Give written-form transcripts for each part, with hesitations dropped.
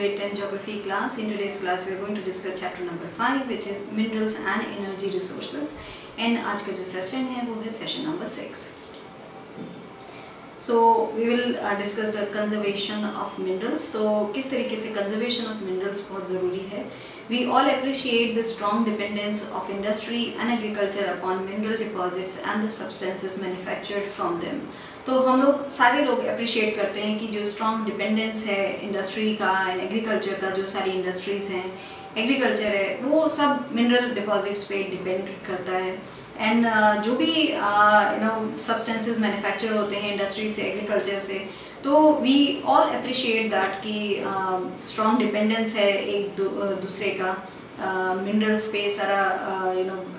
grade 10 geography class. In today's class, we are going to discuss chapter number 5, which is minerals and energy resources. And आज का जो session है वो है session number 6. So we will discuss the conservation of minerals. So किस तरीके से conservation of minerals बहुत ज़रूरी है. We all appreciate the strong dependence of industry and agriculture upon mineral deposits and the substances manufactured from them. तो हम लोग सारे लोग अप्रिशिएट करते हैं कि जो स्ट्रॉन्ग डिपेंडेंस है इंडस्ट्री का एंड एग्रीकल्चर का, जो सारी इंडस्ट्रीज़ हैं, एग्रीकल्चर है, वो सब मिनरल डिपॉजिट्स पे डिपेंड करता है. एंड जो भी सब्सटेंसेस मैन्युफैक्चर होते हैं इंडस्ट्री से, एग्रीकल्चर से, तो वी ऑल अप्रिशिएट दैट कि स्ट्रॉन्ग डिपेंडेंस है एक दूसरे का. मिनरल्स पे सारा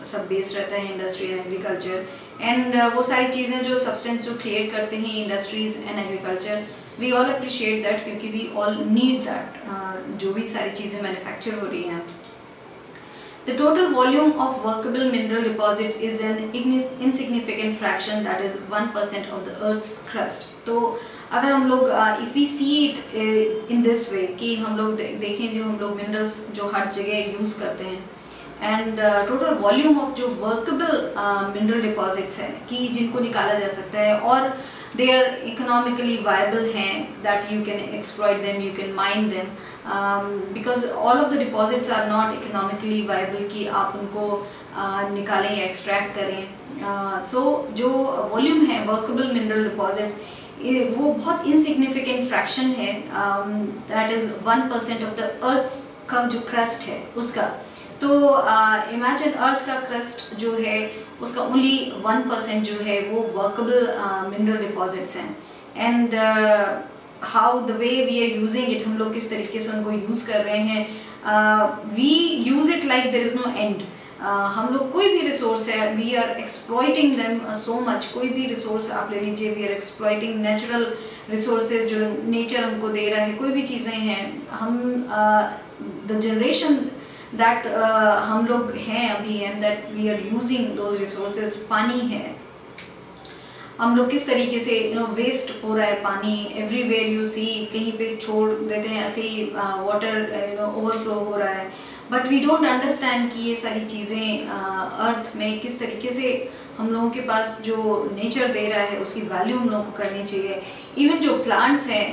सब बेस्ड रहता है इंडस्ट्री एंड एग्रीकल्चर. एंड वो सारी चीज़ें जो सब्सटेंस जो क्रिएट करते हैं industries and agriculture, we all appreciate that क्योंकि वी ऑल नीड दैट जो भी सारी चीज़ें मैन्युफैक्चर हो रही हैं. The total volume of workable mineral deposit is an insignificant fraction, that is 1% of the Earth's crust. तो अगर हम लोग if we see it in this way कि हम लोग देखें जो हम लोग minerals जो हर जगह यूज़ करते हैं एंड टोटल वॉल्यूम ऑफ जो वर्केबल मिनरल डिपॉजिट्स हैं कि जिनको निकाला जा सकता है और दे आर इकोनॉमिकली वायबल हैं, that you can exploit them, you can mine them, because all of the deposits are not economically viable कि आप उनको निकालें या एक्सट्रैक्ट करें. सो जो वॉल्यूम है वर्केबल मिनरल डिपॉजिट्स वो बहुत इनसिग्निफिकेंट फ्रैक्शन है, that is 1% of the earth का जो क्रस्ट है उसका. तो इमेजिन अर्थ का क्रस्ट जो है उसका ओनली 1% जो है वो वर्केबल मिनरल डिपॉजिट्स हैं. And how the way we are using it, हम लोग किस तरीके से उनको यूज़ कर रहे हैं, we use it like there is no end. हम लोग कोई भी रिसोर्स है, we are exploiting them so much. कोई भी रिसोर्स आप ले लीजिए, we are exploiting natural resources जो नेचर हमको दे रहा है. कोई भी चीज़ें हैं, हम द जनरेशन दैट हम लोग हैं अभी and that we are using those resources. पानी है, हम लोग किस तरीके से वेस्ट हो रहा है पानी. एवरीवेयर यू सी, कहीं पे छोड़ देते हैं ऐसे ही वाटर ओवरफ्लो हो रहा है. बट वी डोंट अंडरस्टैंड कि ये सारी चीज़ें अर्थ में किस तरीके से हम लोगों के पास जो नेचर दे रहा है उसकी वैल्यू हम लोगों को करनी चाहिए. इवन जो प्लांट्स हैं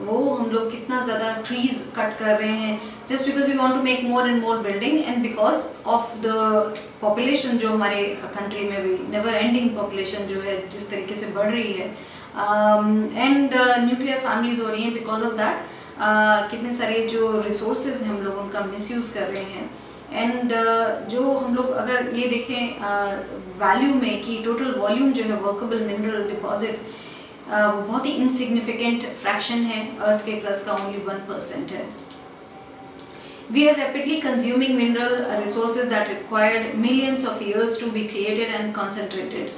वो हम लोग कितना ज़्यादा ट्रीज़ कट कर रहे हैं just because we want to make more and more building and because of the population जो हमारे कंट्री में भी नेवर एंडिंग पॉपुलेशन जो है जिस तरीके से बढ़ रही है. एंड न्यूक्लियर फैमिलीज हो रही हैं बिकॉज ऑफ दैट. कितने सारे जो रिसोर्सेज हैं हम लोग उनका मिसयूज़ कर रहे हैं. एंड जो हम लोग अगर ये देखें वैल्यू में कि टोटल वॉल्यूम जो है वर्केबल मिनरल डिपॉजिट्स वो बहुत ही इनसिग्निफिकेंट फ्रैक्शन है. अर्थ के क्रस्ट का ओनली 1% है. We are rapidly consuming mineral resources that required millions of years to be created and concentrated.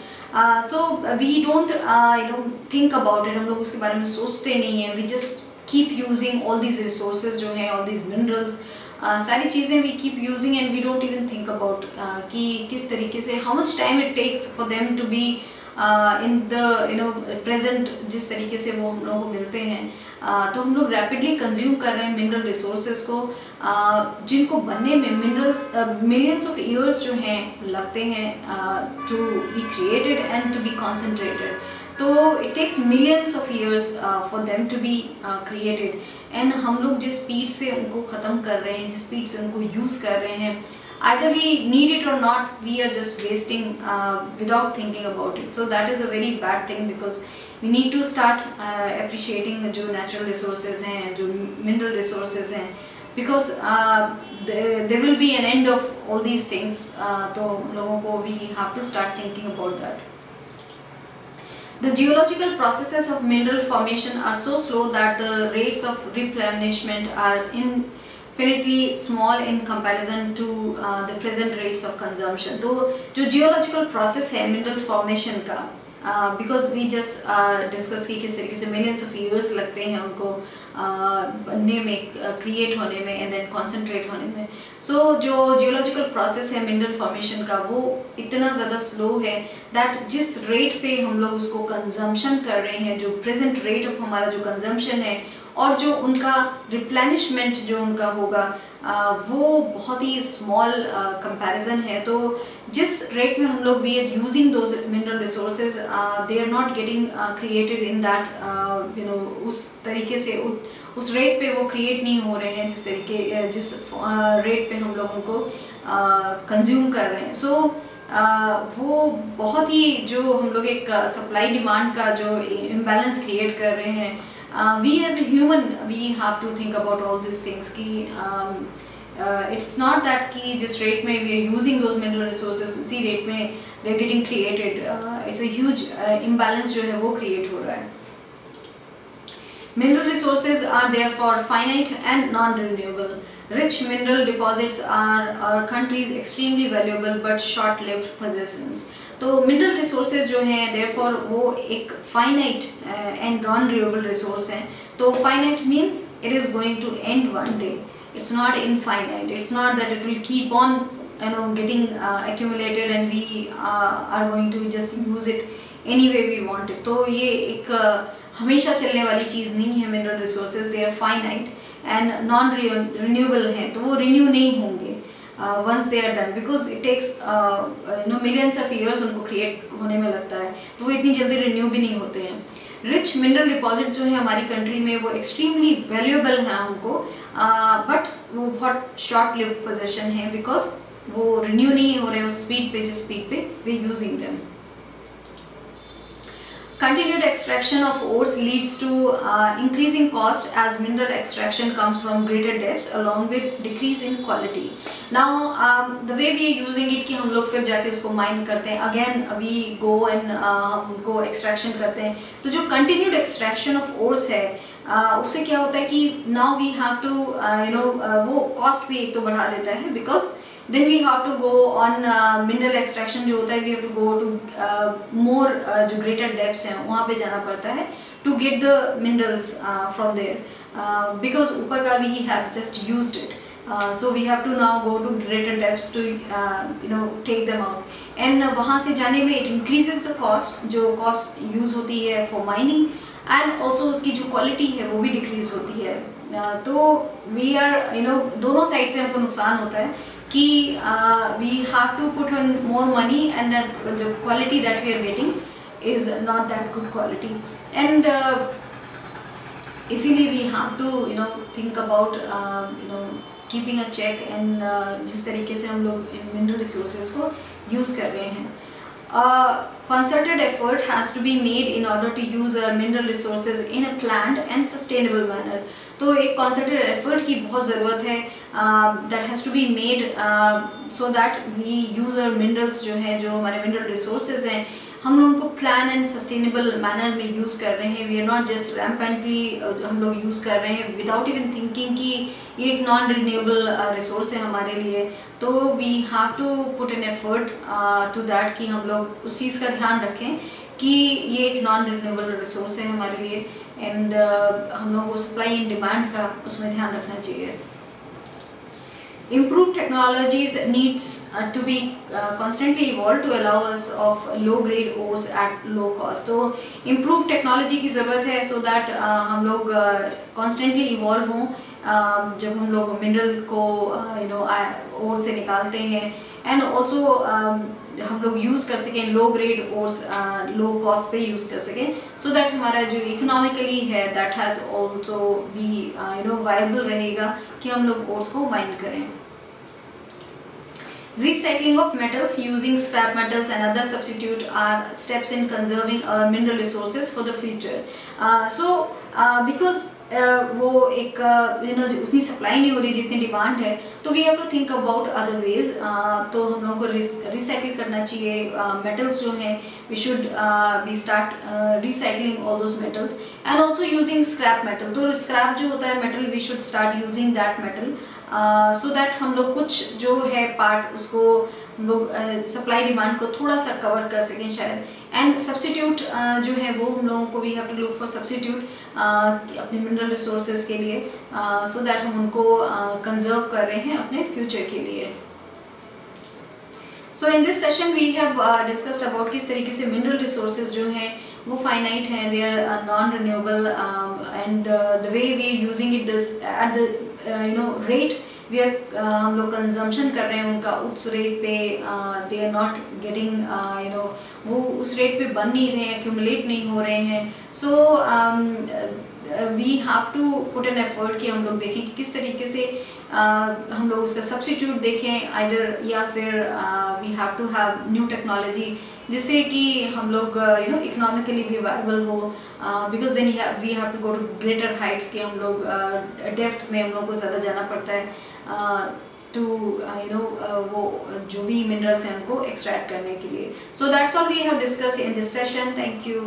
So we don't think about it. हम लोग उसके बारे में सोचते नहीं हैं. We just keep using all these resources जो हैं, all these minerals, सारी चीज़ें we keep using and we don't even think about कि किस तरीके से how much time it takes for them to be in the present, जिस तरीके से वो हम लोगों को मिलते हैं. तो हम लोग रैपिडली कंज्यूम कर रहे हैं मिनरल रिसोर्सेज को जिनको बनने में मिनरल्स मिलियंस ऑफ ईयर्स जो हैं लगते हैं to be created and to be concentrated. तो it takes millions of years for them to be created. And हम लोग जिस स्पीड से उनको ख़त्म कर रहे हैं, जिस स्पीड से उनको यूज़ कर रहे हैं, either we need it or not, we are just wasting without thinking about it. So that is a very bad thing because we need to start appreciating जो natural resources हैं, जो mineral resources हैं, because there will be an end of all these things. तो लोगों को we have to start thinking about that. The geological processes of mineral formation are so slow that the rates of replenishment are infinitely small in comparison to the present rates of consumption. तो जो geological process है mineral formation का, because we just discuss कि किस तरीके से millions of years लगते हैं उनको बनने में, क्रिएट होने में एंड देन कॉन्सेंट्रेट होने में. सो जो जियोलॉजिकल प्रोसेस है मिनरल फॉर्मेशन का वो इतना ज़्यादा स्लो है दैट जिस रेट पे हम लोग उसको कंजम्पशन कर रहे हैं, जो प्रेजेंट रेट ऑफ हमारा जो कंजम्पशन है और जो उनका रिप्लेनिशमेंट जो उनका होगा वो बहुत ही स्मॉल कंपैरिजन है। तो जिस रेट में हम लोग we are using those mineral resources they are not getting created in that you know, उस तरीके से उस रेट पे वो क्रिएट नहीं हो रहे हैं जिस रेट पे हम लोग उनको कंज्यूम कर रहे हैं। सो वो बहुत ही जो हम लोग एक सप्लाई डिमांड का जो इम्बैलेंस क्रिएट कर रहे हैं, we as a human we have to think about all these things कि it's not that कि जिस rate में we are using those mineral resources उसी rate में they are getting created, it's a huge imbalance जो है वो create हो रहा है। Mineral resources are therefore finite and non-renewable. Rich mineral deposits are our country's extremely valuable but short-lived possessions. तो mineral resources जो हैं therefore वो एक finite and non renewable resource हैं। तो finite means it is going to end one day, it's not infinite, it's not that it will keep on getting accumulated and we are going to just use it any way we want it। तो ये एक हमेशा चलने वाली चीज़ नहीं है। Mineral resources they are finite and non renewable हैं, तो वो रिन्यू नहीं होंगे once they are done because it takes millions of years उनको create होने में लगता है, तो वो इतनी जल्दी renew भी नहीं होते हैं। Rich mineral deposit जो है हमारी कंट्री में वो extremely valuable है हमको, but वो बहुत short lived possession है because वो renew नहीं हो रहे उस speed पे जिस speed पे we using them। Continued extraction of ores leads to increasing cost as mineral extraction comes from greater depths along with decrease in quality। Now the way we are using it कि हम लोग फिर जाके उसको mine करते हैं, again we go and हमको extraction करते हैं, तो जो continued extraction of ores है उससे क्या होता है कि now we have to वो cost भी एक तो बढ़ा देता है because then we have to go on mineral extraction जो होता है we have to go to more जो greater depths हैं वहाँ पे जाना पड़ता है to get the minerals from there because ऊपर का we have just used it, so we have to now go to greater depths to take them out and वहाँ से जाने में it increases the cost, जो cost use होती है for mining and also उसकी जो quality है वो भी decrease होती है। तो we are दोनों साइड से हमको नुकसान होता है कि we have to put on more money and that the quality that we are getting is not that good quality and इसीलिए we have to think about keeping a check and जिस तरीके से हम लोग इन mineral resources को use कर रहे हैं। Concerted effort has to be made in order to use our mineral resources in a planned and sustainable manner। तो एक concerted effort की बहुत ज़रूरत है that has to be made so that we use our minerals जो हैं, जो हमारे mineral resources हैं, हम लोग उनको प्लान एंड सस्टेनेबल मैनर में यूज़ कर रहे हैं। We are not just rampantly हम लोग यूज़ कर रहे हैं विदाउट इवन थिंकिंग कि ये एक नॉन रिन्यूएबल रिसोर्स है हमारे लिए। तो we have to put an effort to that कि हम लोग उस चीज़ का ध्यान रखें कि ये एक नॉन रिन्यूएबल रिसोर्स है हमारे लिए एंड हम लोग को सप्लाई एंड डिमांड का उसमें ध्यान रखना चाहिए। Improved technologies needs to be constantly evolved to allow us of low grade ores at low cost। तो improved technology की ज़रूरत है so that हम लोग constantly evolve हों जब हम लोग mineral को ore से निकालते हैं and also हम लोग यूज़ कर सकें low grade ores low cost पे यूज़ कर सकें so that हमारा जो इकोनॉमिकली है that has also be viable रहेगा कि हम लोग ores को माइन करें। Recycling of metals using scrap metals and other substitute are steps in conserving our mineral resources for the future। Because वो एक उतनी सप्लाई नहीं हो रही जितनी डिमांड है तो we have to think about other ways. तो हम लोगों को रिसाइकिल करना चाहिए मेटल्स जो हैं, we should be start recycling all those metals and also using scrap metal. तो स्क्रैप जो होता है metal we should start using that metal so that हम लोग कुछ जो है पार्ट उसको हम लोग सप्लाई डिमांड को थोड़ा सा कवर कर सकें शायद। एंड सब्स्टिट्यूट जो है वो हम लोगों को we have to look for substitute अपने मिनरल रिसोर्सेज के लिए सो दैट हम उनको कंजर्व कर रहे हैं अपने फ्यूचर के लिए। So in this session we have discussed about किस तरीके से मिनरल रिसोर्सेज जो हैं वो फाइनाइट हैं, they are non renewable, and the way we are using it this at the rate we are हम लोग कंजम्पशन कर रहे हैं उनका उस रेट पे, दे आर नॉट गेटिंग वो उस रेट पे बन नहीं रहे हैं, एक्यूमुलेट नहीं हो रहे हैं. So we have to put an effort कि हम लोग देखें कि किस तरीके से हम लोग उसका सब्स्टिट्यूट देखें आइदर, या फिर we have to have new technology जिससे कि हम लोग इकोनॉमिकली भी वायबल हो, because then we have to go to greater heights कि हम लोग डेप्थ में हम लोग को ज़्यादा जाना पड़ता है टू वो जो भी मिनरल्स हैं उनको एक्सट्रैक्ट करने के लिए. So that's all we have discuss in this session. Thank you.